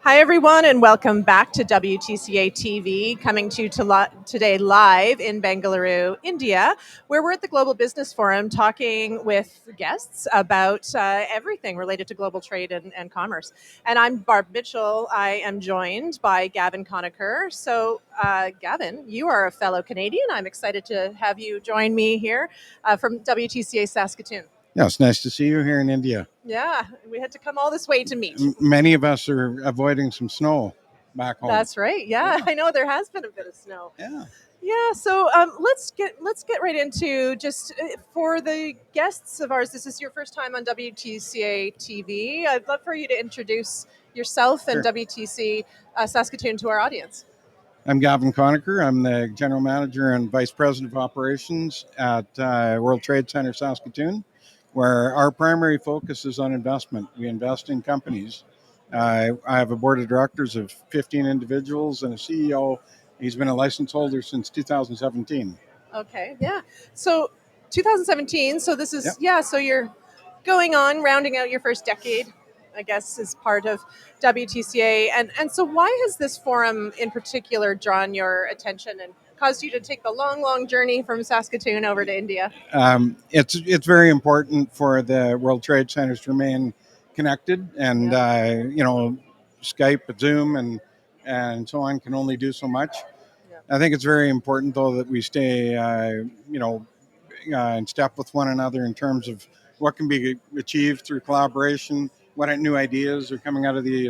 Hi, everyone, and welcome back to WTCA-TV, coming to you today live in Bengaluru, India, where we're at the Global Business Forum talking with guests about everything related to global trade and commerce. And I'm Barb Mitchell. I am joined by Gavin Conacher. So, Gavin, you are a fellow Canadian. I'm excited to have you join me here from WTCA Saskatoon. Yeah, it's nice to see you here in India. Yeah, we had to come all this way to meet. Many of us are avoiding some snow back home. That's right. Yeah, I know there has been a bit of snow. Yeah. Yeah, so let's get right into just for the guests of ours. This is your first time on WTCA TV. I'd love for you to introduce yourself and Sure. WTC Saskatoon to our audience. I'm Gavin Conacher. I'm the General Manager and Vice President of Operations at World Trade Center Saskatoon, where our primary focus is on investment. We invest in companies. I have a board of directors of 15 individuals and a CEO. He's been a license holder since 2017. Okay, yeah. So 2017. So this is Yep. So you're going on rounding out your first decade, I guess, as part of WTCA. And so why has this forum in particular drawn your attention and caused you to take the long journey from Saskatoon over to India? It's very important for the World Trade Centers to remain connected, and Skype, Zoom, and so on can only do so much. Yeah. I think it's very important, though, that we stay, in step with one another in terms of what can be achieved through collaboration, what new ideas are coming out of the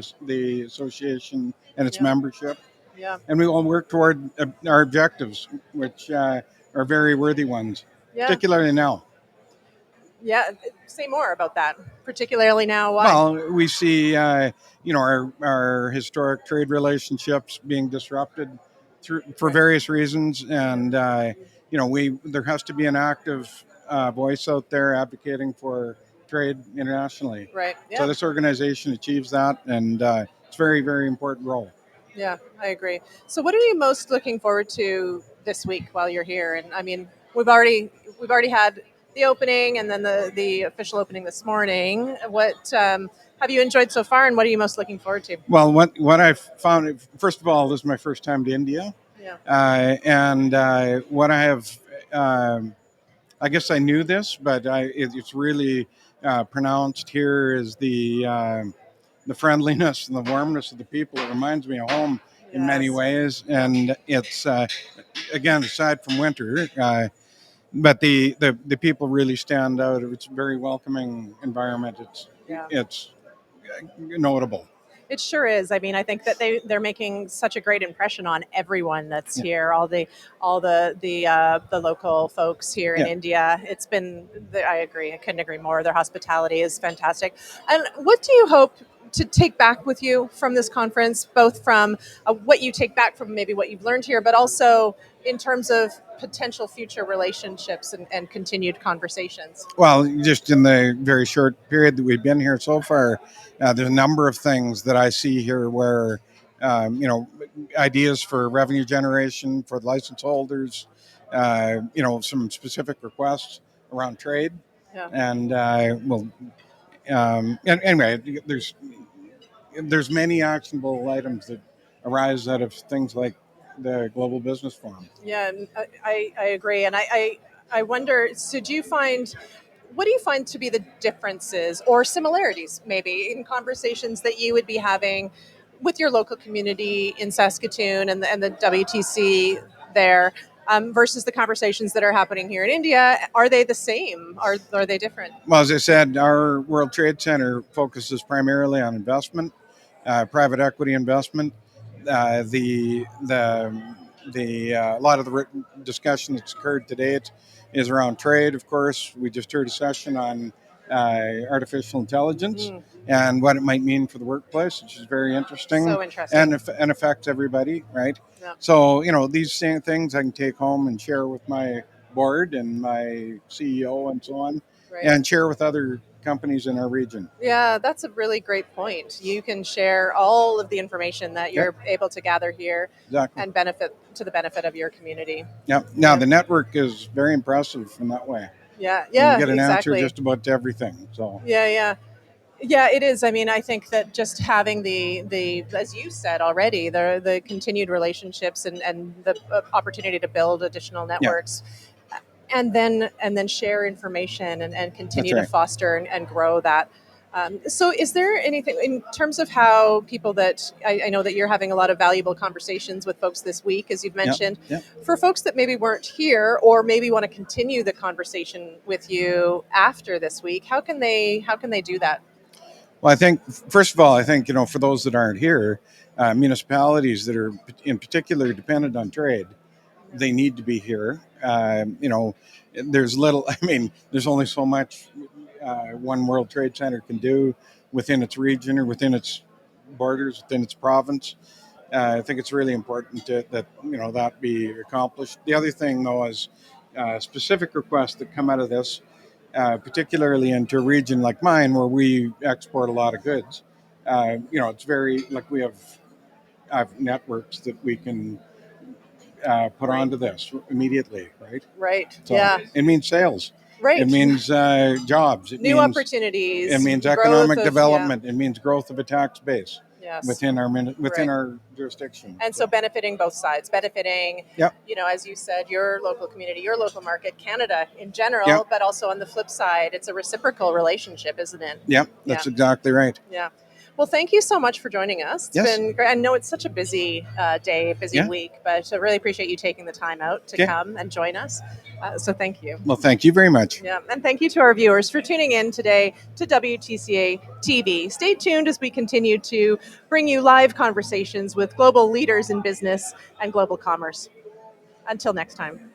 association and its Yeah. membership, Yeah. and we all work toward our objectives, which are very worthy ones, Yeah. particularly now. Yeah. Say more about that, particularly now. Why? Well, we see, our historic trade relationships being disrupted for various reasons, and there has to be an active voice out there advocating for trade internationally. Right. So Yeah. this organization achieves that, and it's a very, very important role. Yeah, I agree. So, what are you most looking forward to this week while you're here? And I mean, we've already had the opening, and then the official opening this morning. What have you enjoyed so far, and what are you most looking forward to? Well, what I've found, first of all, this is my first time to India, Yeah. and what I have. I guess I knew this, but it's really pronounced here is the friendliness and the warmness of the people. It reminds me of home in many Yes. ways, and it's again, aside from winter, but the people really stand out. It's a very welcoming environment. Yeah. It's notable. It sure is. I mean, I think that they're making such a great impression on everyone that's Yeah. here. All the local folks here in Yeah. India. I agree. I couldn't agree more. Their hospitality is fantastic. And what do you hope to take back with you from this conference, both from what you take back from maybe what you've learned here, but also in terms of potential future relationships and continued conversations? Well, just in the very short period that we've been here so far, there's a number of things that I see here where, um, you know, ideas for revenue generation for the license holders, some specific requests around trade. Yeah. And, and anyway, there's many actionable items that arise out of things like the Global Business Forum. Yeah, and I agree. And I wonder, so what do you find to be the differences or similarities maybe in conversations that you would be having with your local community in Saskatoon and the WTC there versus the conversations that are happening here in India? Are they the same? Are they different? Well, as I said, our World Trade Center focuses primarily on investment, private equity investment. The a lot of the discussion that's occurred to date is around trade. Of course, we just heard a session on artificial intelligence Mm, and what it might mean for the workplace, which is very interesting, so interesting. and affects everybody, right? Yeah. So these same things I can take home and share with my board and my CEO and so on, Right. and share with other companies in our region. Yeah, that's a really great point. You can share all of the information that you're able to gather here Exactly. and the benefit of your community. Yeah. Now Yeah. the network is very impressive in that way. Yeah, You yeah, can get an exactly. answer just about to everything. So Yeah, yeah. Yeah, it is. I mean, I think that just having the as you said already, the continued relationships and the opportunity to build additional Yeah, networks, and then share information and that's continue to right. foster and grow that. So, is there anything in terms of how people that I know that you're having a lot of valuable conversations with folks this week, as you've Yeah, mentioned, yeah. for folks that maybe weren't here or maybe want to continue the conversation with you after this week? How can they do that? Well, I think first of all, I think for those that aren't here, municipalities that are in particular dependent on trade, they need to be here. There's little. I mean, there's only so much one World Trade Center can do within its region or within its borders, within its province. I think it's really important that that be accomplished. The other thing, though, is specific requests that come out of this, particularly into a region like mine where we export a lot of goods. It's very like we have networks that we can put Right. onto this immediately, right? Right. So Yeah. it means sales. It Right. means jobs. New It opportunities, means growth economic of yeah. development. It means growth of a tax base Yes. within Right. our jurisdiction. And so benefiting both sides, benefiting, Yep. as you said, your local community, your local market, Canada in Yep. general, but also on the flip side, it's a reciprocal relationship, isn't it? Yep. Yeah. That's exactly right. Yeah. Well, thank you so much for joining us. It's Yes. been great. I know it's such a busy day, busy Yeah. week, but I really appreciate you taking the time out to Okay. come and join us. So thank you. Well, thank you very much. Yeah, and thank you to our viewers for tuning in today to WTCA TV. Stay tuned as we continue to bring you live conversations with global leaders in business and global commerce. Until next time.